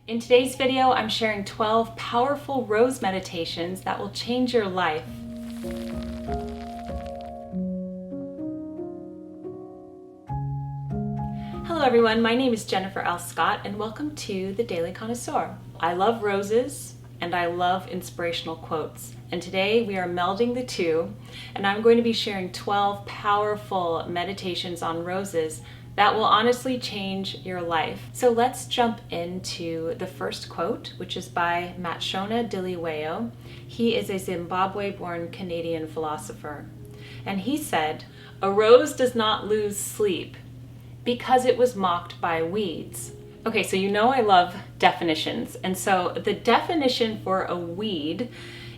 In today's video, I'm sharing 12 powerful rose meditations that will change your life. Hello everyone, my name is Jennifer L. Scott and welcome to the Daily Connoisseur. I love roses and I love inspirational quotes. And today we are melding the two and I'm going to be sharing 12 powerful meditations on roses that will honestly change your life. So let's jump into the first quote, which is by Matshona Diliweo. He is a Zimbabwe-born Canadian philosopher. And he said, "A rose does not lose sleep because it was mocked by weeds." Okay, so you know I love definitions. And so the definition for a weed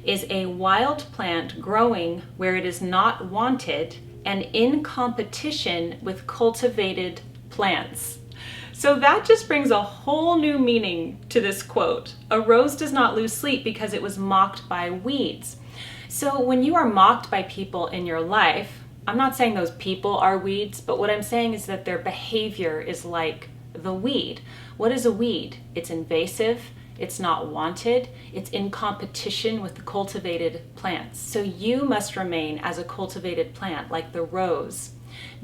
is a wild plant growing where it is not wanted and in competition with cultivated plants. So that just brings a whole new meaning to this quote. A rose does not lose sleep because it was mocked by weeds. So when you are mocked by people in your life, I'm not saying those people are weeds, but what I'm saying is that their behavior is like the weed. What is a weed? It's invasive. It's not wanted, it's in competition with the cultivated plants. So you must remain as a cultivated plant, like the rose,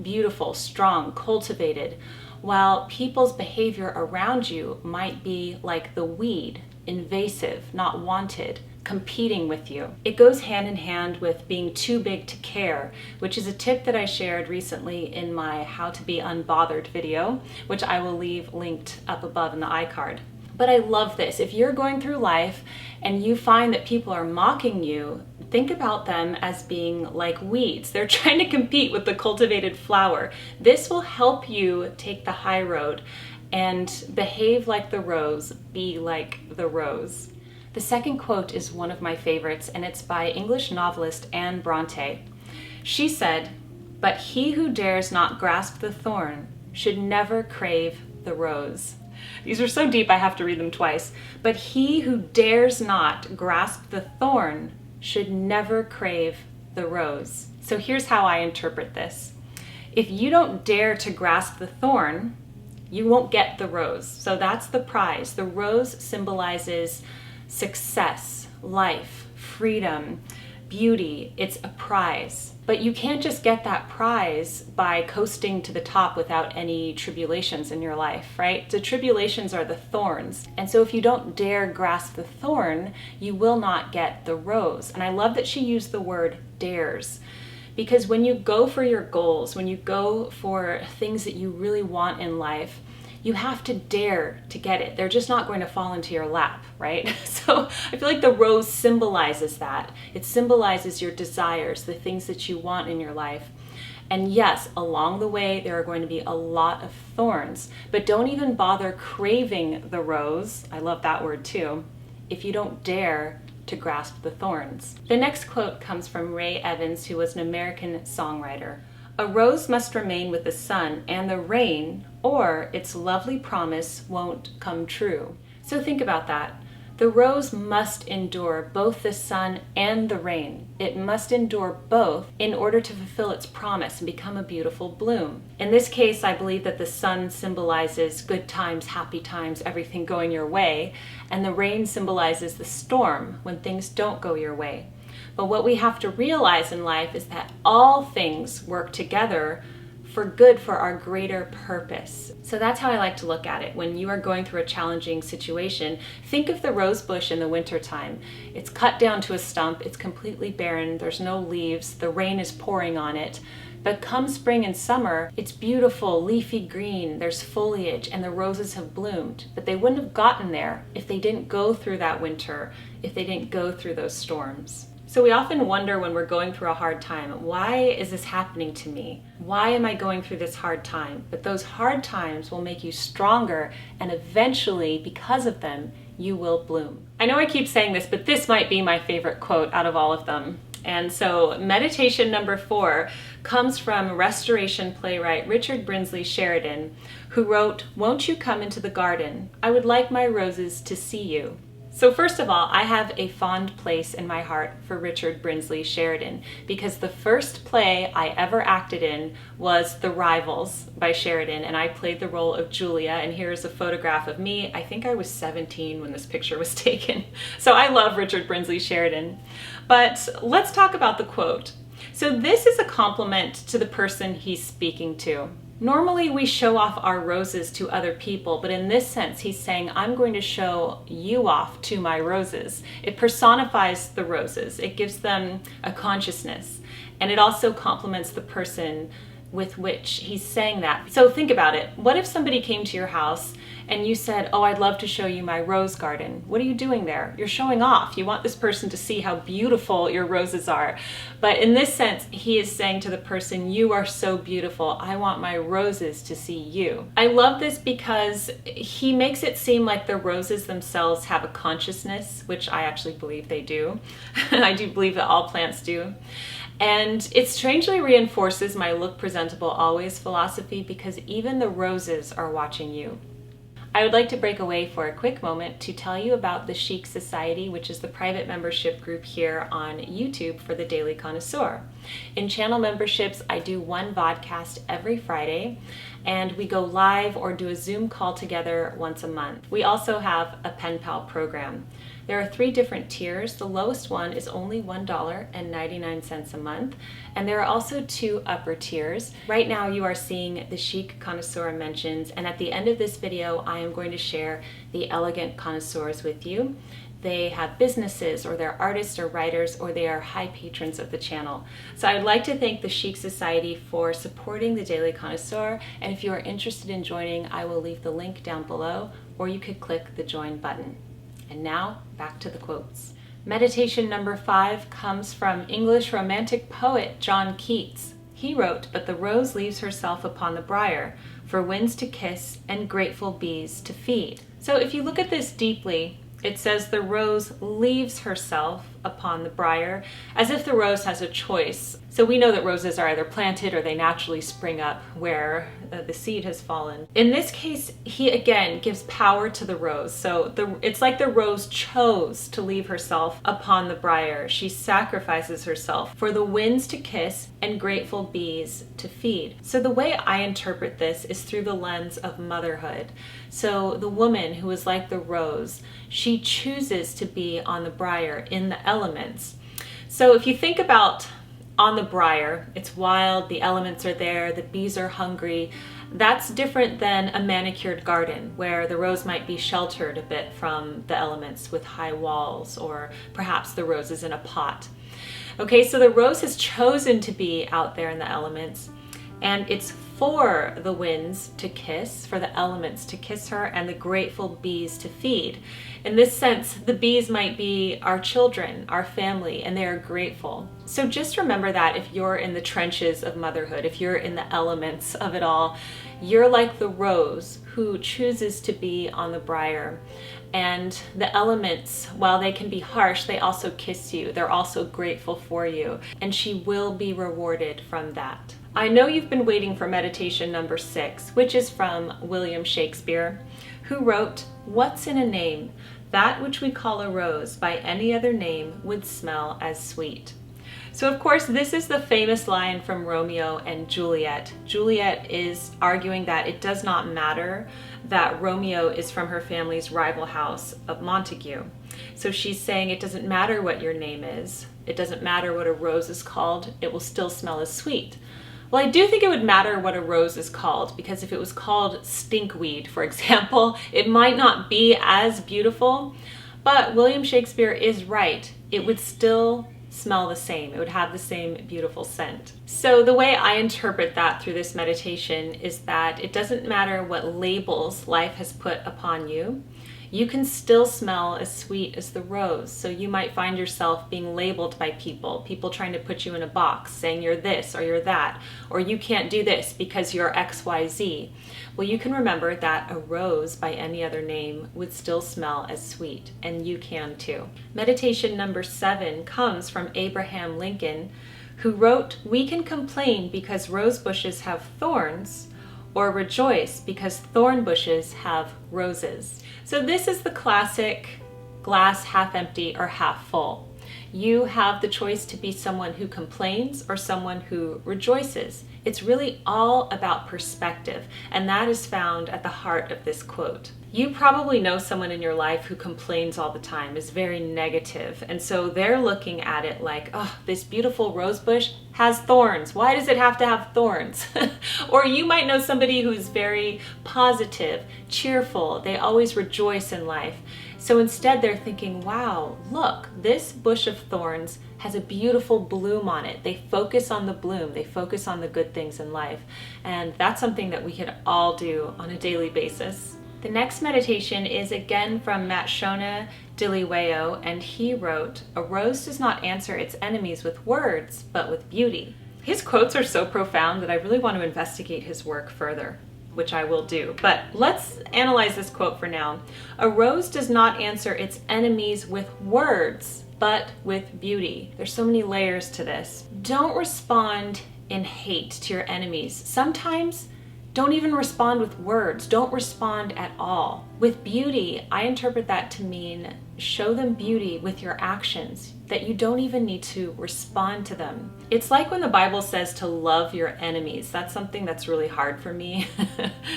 beautiful, strong, cultivated, while people's behavior around you might be like the weed, invasive, not wanted, competing with you. It goes hand in hand with being too big to care, which is a tip that I shared recently in my How to Be Unbothered video, which I will leave linked up above in the iCard. But I love this. If you're going through life and you find that people are mocking you, think about them as being like weeds. They're trying to compete with the cultivated flower. This will help you take the high road and behave like the rose, be like the rose. The second quote is one of my favorites, and it's by English novelist Anne Bronte. She said, "But he who dares not grasp the thorn should never crave the rose." These are so deep I have to read them twice. But he who dares not grasp the thorn should never crave the rose. So here's how I interpret this. If you don't dare to grasp the thorn, you won't get the rose. So that's the prize. The rose symbolizes success, life, freedom, beauty. It's a prize. But you can't just get that prize by coasting to the top without any tribulations in your life, right? The tribulations are the thorns. And so if you don't dare grasp the thorn, you will not get the rose. And I love that she used the word dares. Because when you go for your goals, when you go for things that you really want in life, you have to dare to get it. They're just not going to fall into your lap, right? So I feel like the rose symbolizes that. It symbolizes your desires, the things that you want in your life. And yes, along the way, there are going to be a lot of thorns, but don't even bother craving the rose. I love that word too, if you don't dare to grasp the thorns. The next quote comes from Ray Evans, who was an American songwriter. "A rose must remain with the sun and the rain, or its lovely promise won't come true." So think about that. The rose must endure both the sun and the rain. It must endure both in order to fulfill its promise and become a beautiful bloom. In this case, I believe that the sun symbolizes good times, happy times, everything going your way, and the rain symbolizes the storm when things don't go your way. But what we have to realize in life is that all things work together for good, for our greater purpose. So that's how I like to look at it. When you are going through a challenging situation, think of the rose bush in the wintertime. It's cut down to a stump, it's completely barren, there's no leaves, the rain is pouring on it. But come spring and summer, it's beautiful, leafy green, there's foliage, and the roses have bloomed. But they wouldn't have gotten there if they didn't go through that winter, if they didn't go through those storms. So we often wonder when we're going through a hard time, why is this happening to me? Why am I going through this hard time? But those hard times will make you stronger, and eventually, because of them, you will bloom. I know I keep saying this, but this might be my favorite quote out of all of them. And so meditation number 4 comes from Restoration playwright Richard Brinsley Sheridan, who wrote, "Won't you come into the garden? I would like my roses to see you." So first of all, I have a fond place in my heart for Richard Brinsley Sheridan because the first play I ever acted in was The Rivals by Sheridan, and I played the role of Julia, and here's a photograph of me. I think I was 17 when this picture was taken. So I love Richard Brinsley Sheridan. But let's talk about the quote. So this is a compliment to the person he's speaking to. Normally we show off our roses to other people, but in this sense he's saying, I'm going to show you off to my roses. It personifies the roses. It gives them a consciousness, and it also compliments the person with which he's saying that. So think about it. What if somebody came to your house and you said, oh, I'd love to show you my rose garden. What are you doing there? You're showing off. You want this person to see how beautiful your roses are. But in this sense, he is saying to the person, you are so beautiful. I want my roses to see you. I love this because he makes it seem like the roses themselves have a consciousness, which I actually believe they do. I do believe that all plants do. And it strangely reinforces my look presentable always philosophy because even the roses are watching you. I would like to break away for a quick moment to tell you about the Chic Society, which is the private membership group here on YouTube for the Daily Connoisseur. In channel memberships, I do one vodcast every Friday, and we go live or do a Zoom call together once a month. We also have a pen pal program. There are 3 different tiers. The lowest one is only $1.99 a month, and there are also 2 upper tiers. Right now you are seeing the Chic Connoisseur mentions, and at the end of this video I am going to share the elegant connoisseurs with you. They have businesses, or they're artists or writers, or they are high patrons of the channel. So I would like to thank the Chic Society for supporting the Daily Connoisseur, and if you are interested in joining, I will leave the link down below, or you could click the join button. And now, back to the quotes. Meditation number 5 comes from English romantic poet John Keats. He wrote, "But the rose leaves herself upon the briar, for winds to kiss and grateful bees to feed." So if you look at this deeply, it says the rose leaves herself upon the briar, as if the rose has a choice. So we know that roses are either planted or they naturally spring up where the seed has fallen. In this case, he again gives power to the rose. So it's like the rose chose to leave herself upon the briar. She sacrifices herself for the winds to kiss and grateful bees to feed. So the way I interpret this is through the lens of motherhood. So the woman who is like the rose, she chooses to be on the briar in the elements. So if you think about on the briar, it's wild, the elements are there, the bees are hungry. That's different than a manicured garden where the rose might be sheltered a bit from the elements with high walls, or perhaps the rose is in a pot. Okay, so the rose has chosen to be out there in the elements, and it's for the winds to kiss, for the elements to kiss her, and the grateful bees to feed. In this sense, the bees might be our children, our family, and they are grateful. So just remember that if you're in the trenches of motherhood, if you're in the elements of it all, you're like the rose who chooses to be on the briar. And the elements, while they can be harsh, they also kiss you. They're also grateful for you, and she will be rewarded from that. I know you've been waiting for meditation number 6, which is from William Shakespeare, who wrote, "What's in a name? That which we call a rose by any other name would smell as sweet." So of course this is the famous line from Romeo and Juliet. Juliet is arguing that it does not matter that Romeo is from her family's rival house of Montague. So she's saying it doesn't matter what your name is, it doesn't matter what a rose is called, it will still smell as sweet. Well, I do think it would matter what a rose is called, because if it was called stinkweed, for example, it might not be as beautiful, but William Shakespeare is right. It would still smell the same. It would have the same beautiful scent. So the way I interpret that through this meditation is that it doesn't matter what labels life has put upon you. You can still smell as sweet as the rose. So you might find yourself being labeled by people trying to put you in a box, saying you're this or you're that, or you can't do this because you're XYZ. Well, you can remember that a rose by any other name would still smell as sweet, and you can too. Meditation number 7 comes from Abraham Lincoln, who wrote, "We can complain because rose bushes have thorns, or rejoice because thorn bushes have roses." So this is the classic glass half empty or half full. You have the choice to be someone who complains or someone who rejoices. It's really all about perspective, and that is found at the heart of this quote. You probably know someone in your life who complains all the time, is very negative, and so they're looking at it like, oh, this beautiful rose bush has thorns. Why does it have to have thorns? Or you might know somebody who's very positive, cheerful, they always rejoice in life. So instead they're thinking, wow, look, this bush of thorns has a beautiful bloom on it. They focus on the bloom, they focus on the good things in life. And that's something that we can all do on a daily basis. The next meditation is again from Matshona Diliweo, and he wrote, "A rose does not answer its enemies with words, but with beauty." His quotes are so profound that I really want to investigate his work further, which I will do. But let's analyze this quote for now. A rose does not answer its enemies with words, but with beauty. There's so many layers to this. Don't respond in hate to your enemies. Sometimes don't even respond with words. Don't respond at all. With beauty, I interpret that to mean show them beauty with your actions, that you don't even need to respond to them. It's like when the Bible says to love your enemies. That's something that's really hard for me,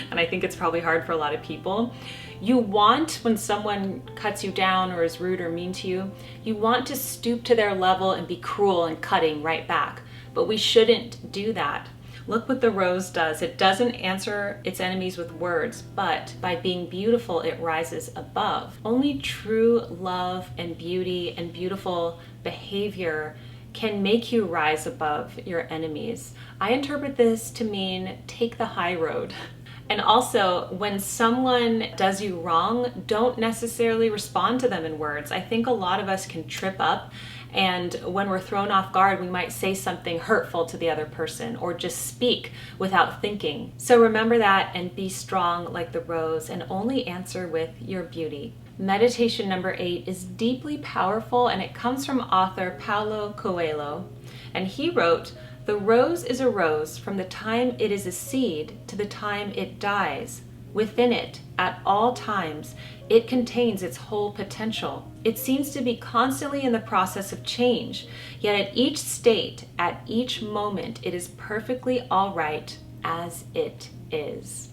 and I think it's probably hard for a lot of people. You want, when someone cuts you down or is rude or mean to you, you want to stoop to their level and be cruel and cutting right back. But we shouldn't do that. Look what the rose does. It doesn't answer its enemies with words, but by being beautiful, it rises above. Only true love and beauty and beautiful behavior can make you rise above your enemies. I interpret this to mean take the high road. And also, when someone does you wrong, don't necessarily respond to them in words. I think a lot of us can trip up, and when we're thrown off guard, we might say something hurtful to the other person or just speak without thinking. So remember that and be strong like the rose and only answer with your beauty. Meditation number 8 is deeply powerful, and it comes from author Paulo Coelho. And he wrote, "The rose is a rose from the time it is a seed to the time it dies. Within it, at all times, it contains its whole potential. It seems to be constantly in the process of change, yet at each state, at each moment, it is perfectly all right as it is."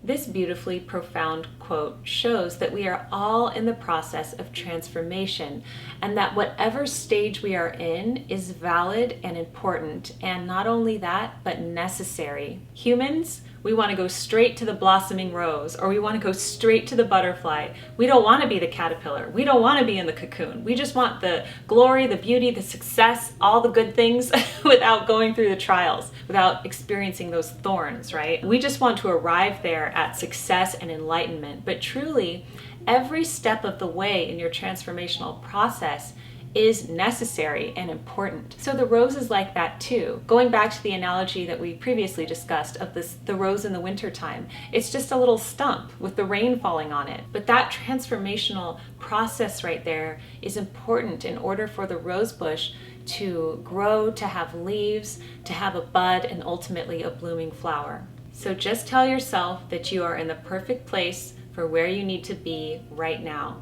This beautifully profound quote shows that we are all in the process of transformation, and that whatever stage we are in is valid and important, and not only that, but necessary. Humans, we want to go straight to the blossoming rose, or we want to go straight to the butterfly. We don't want to be the caterpillar. We don't want to be in the cocoon. We just want the glory, the beauty, the success, all the good things without going through the trials, without experiencing those thorns, right? We just want to arrive there at success and enlightenment. But truly, every step of the way in your transformational process is necessary and important. So the rose is like that too. Going back to the analogy that we previously discussed of the rose in the wintertime, it's just a little stump with the rain falling on it. But that transformational process right there is important in order for the rose bush to grow, to have leaves, to have a bud, and ultimately a blooming flower. So just tell yourself that you are in the perfect place for where you need to be right now,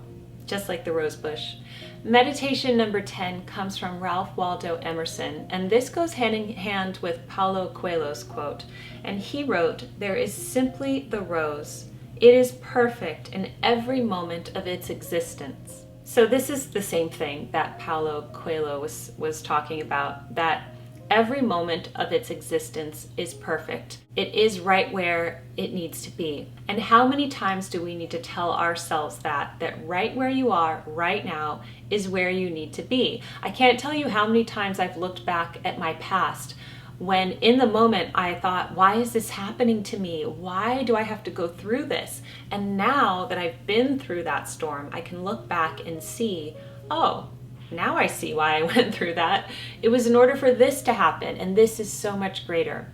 just like the rose bush. Meditation number 10 comes from Ralph Waldo Emerson, and this goes hand in hand with Paulo Coelho's quote. And he wrote, "There is simply the rose. It is perfect in every moment of its existence." So this is the same thing that Paulo Coelho was talking about, that every moment of its existence is perfect. It is right where it needs to be. And how many times do we need to tell ourselves that right where you are right now is where you need to be? I can't tell you how many times I've looked back at my past when in the moment I thought, why is this happening to me? Why do I have to go through this? And now that I've been through that storm, I can look back and see, oh, now I see why I went through that. It was in order for this to happen, and this is so much greater.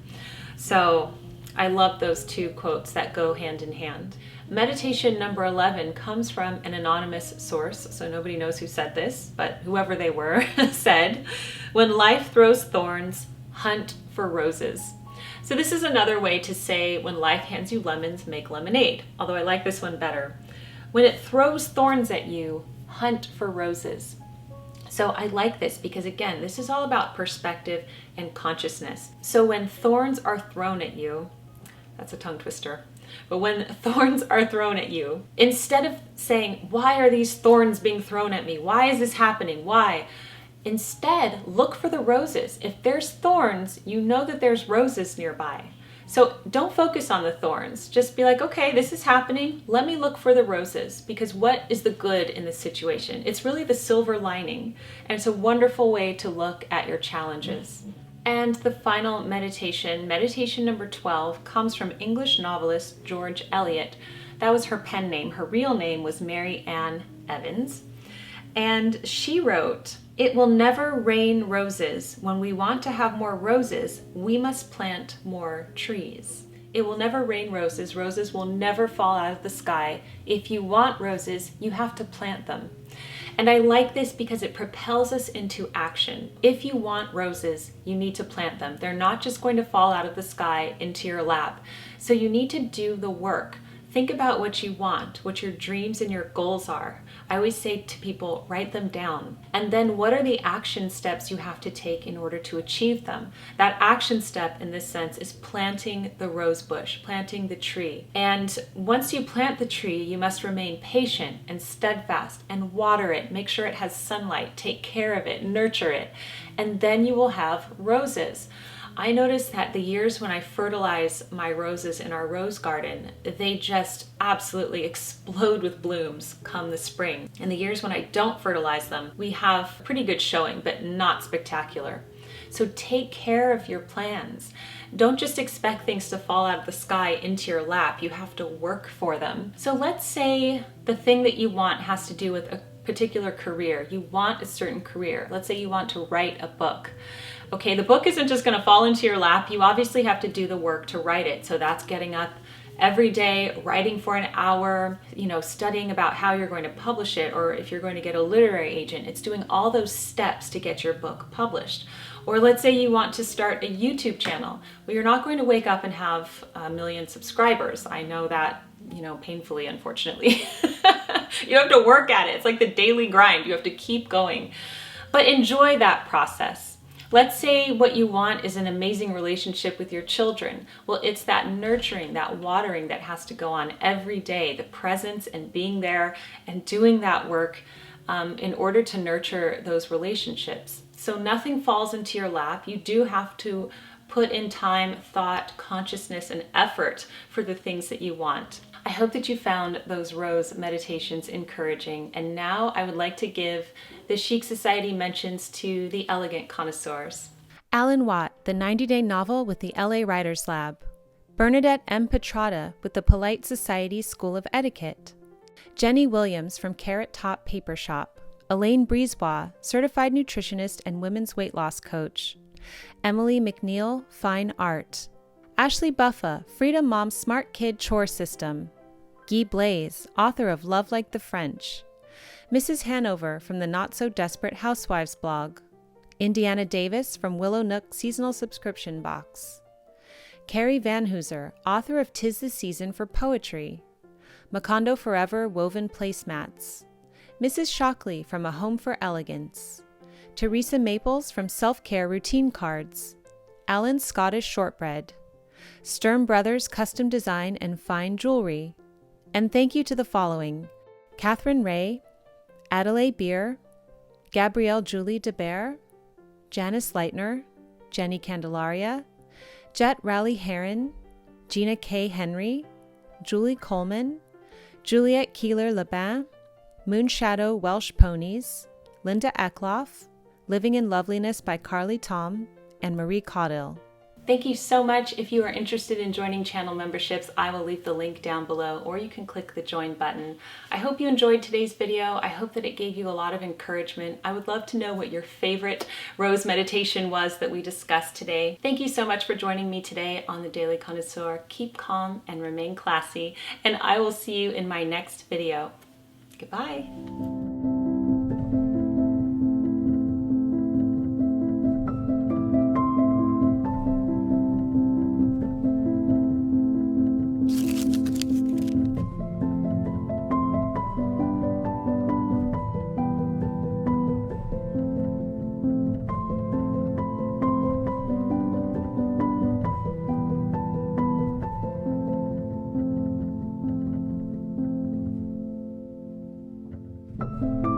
So I love those two quotes that go hand in hand. Meditation number 11 comes from an anonymous source, so nobody knows who said this, but whoever they were said, "When life throws thorns, hunt for roses." So this is another way to say when life hands you lemons, make lemonade, although I like this one better. When it throws thorns at you, hunt for roses. So I like this because, again, this is all about perspective and consciousness. So when thorns are thrown at you, that's a tongue twister, but when thorns are thrown at you, instead of saying, why are these thorns being thrown at me? Why is this happening? Why? Instead, look for the roses. If there's thorns, you know that there's roses nearby. So don't focus on the thorns. Just be like, okay, this is happening. Let me look for the roses, because what is the good in this situation? It's really the silver lining. And it's a wonderful way to look at your challenges. And the final meditation, meditation number 12, comes from English novelist George Eliot. That was her pen name. Her real name was Mary Ann Evans. And she wrote, "It will never rain roses. When we want to have more roses, we must plant more trees." It will never rain roses. Roses will never fall out of the sky. If you want roses, you have to plant them. And I like this because it propels us into action. If you want roses, you need to plant them. They're not just going to fall out of the sky into your lap. So you need to do the work. Think about what you want, what your dreams and your goals are. I always say to people, write them down. And then what are the action steps you have to take in order to achieve them? That action step in this sense is planting the rose bush, planting the tree. And once you plant the tree, you must remain patient and steadfast and water it. Make sure it has sunlight, take care of it, nurture it. And then you will have roses. I noticed that the years when I fertilize my roses in our rose garden, they just absolutely explode with blooms come the spring. And the years when I don't fertilize them, we have pretty good showing, but not spectacular. So take care of your plans. Don't just expect things to fall out of the sky into your lap. You have to work for them. So let's say the thing that you want has to do with a particular career. You want a certain career. Let's say you want to write a book. Okay, the book isn't just going to fall into your lap. You obviously have to do the work to write it. So that's getting up every day, writing for an hour, studying about how you're going to publish it, or if you're going to get a literary agent, it's doing all those steps to get your book published. Or let's say you want to start a YouTube channel. Well, you're not going to wake up and have 1 million subscribers. I know that, painfully, unfortunately. You have to work at it. It's like the daily grind. You have to keep going. But enjoy that process. Let's say what you want is an amazing relationship with your children. Well, it's that nurturing, that watering that has to go on every day, the presence and being there and doing that work in order to nurture those relationships. So nothing falls into your lap. You do have to put in time, thought, consciousness, and effort for the things that you want. I hope that you found those rose meditations encouraging, and now I would like to give the Chic Society mentions to the elegant connoisseurs. Alan Watt, The 90-Day Novel with the LA Writers Lab. Bernadette M. Petrata with the Polite Society School of Etiquette. Jenny Williams from Carrot Top Paper Shop. Elaine Brisebois, Certified Nutritionist and Women's Weight Loss Coach. Emily McNeil, Fine Art. Ashley Buffa, Freedom Mom's Smart Kid Chore System. Guy Blaze, author of Love Like the French. Mrs. Hanover from the Not So Desperate Housewives blog. Indiana Davis from Willow Nook Seasonal Subscription Box. Carrie Van Hooser, author of 'Tis the Season for Poetry. Macondo Forever Woven Placemats. Mrs. Shockley from A Home for Elegance. Teresa Maples from Self-Care Routine Cards. Alan Scottish Shortbread. Sturm Brothers Custom Design and Fine Jewelry. And thank you to the following: Catherine Ray, Adelaide Beer, Gabrielle Julie DeBear, Janice Leitner, Jenny Candelaria, Jet Raleigh Heron, Gina K. Henry, Julie Coleman, Juliette Keeler-Lebin, Moonshadow Welsh Ponies, Linda Eckloff, Living in Loveliness by Carly Tom, and Marie Caudill. Thank you so much. If you are interested in joining channel memberships, I will leave the link down below, or you can click the join button. I hope you enjoyed today's video. I hope that it gave you a lot of encouragement. I would love to know what your favorite rose meditation was that we discussed today. Thank you so much for joining me today on the Daily Connoisseur. Keep calm and remain classy, and I will see you in my next video. Goodbye. you.